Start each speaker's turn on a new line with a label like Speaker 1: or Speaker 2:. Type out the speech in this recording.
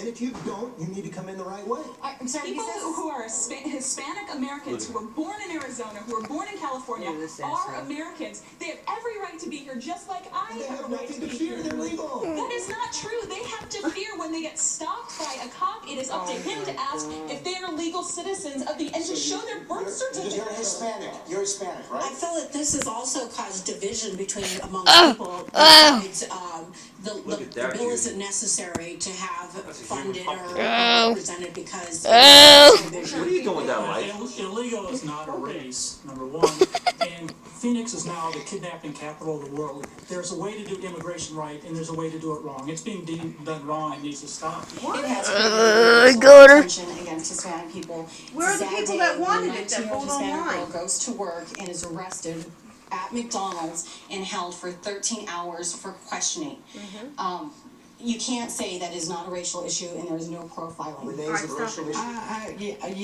Speaker 1: And if you don't, you need to come in the right way.
Speaker 2: I'm sorry, people who are Hispanic Americans who were born in Arizona, who were born in California, are Americans. They have every right to be here, just like I have a right to be here.
Speaker 1: They're legal.
Speaker 2: That is not true. They have to fear when they get stopped by a cop. It is up to him to ask if they are legal citizens of the and to show their birth certificate.
Speaker 1: You're Hispanic. You're Hispanic, right?
Speaker 3: I feel that this has also caused division among people. Besides, the bill isn't necessary to have funded or represented because
Speaker 4: What are you doing down, Mike?
Speaker 5: Illegal is not a race, number one. And Phoenix is now the kidnapping capital of the world. There's a way to do immigration right, and there's a way to do it wrong. It's being done wrong and needs to stop.
Speaker 6: It has attention against Hispanic people.
Speaker 7: Where are the people that wanted it that vote online?
Speaker 6: Girl goes to work and is arrested at McDonald's and held for 13 hours for questioning. You can't say that is not a racial issue and there is no profiling.
Speaker 1: Renee's a racial issue.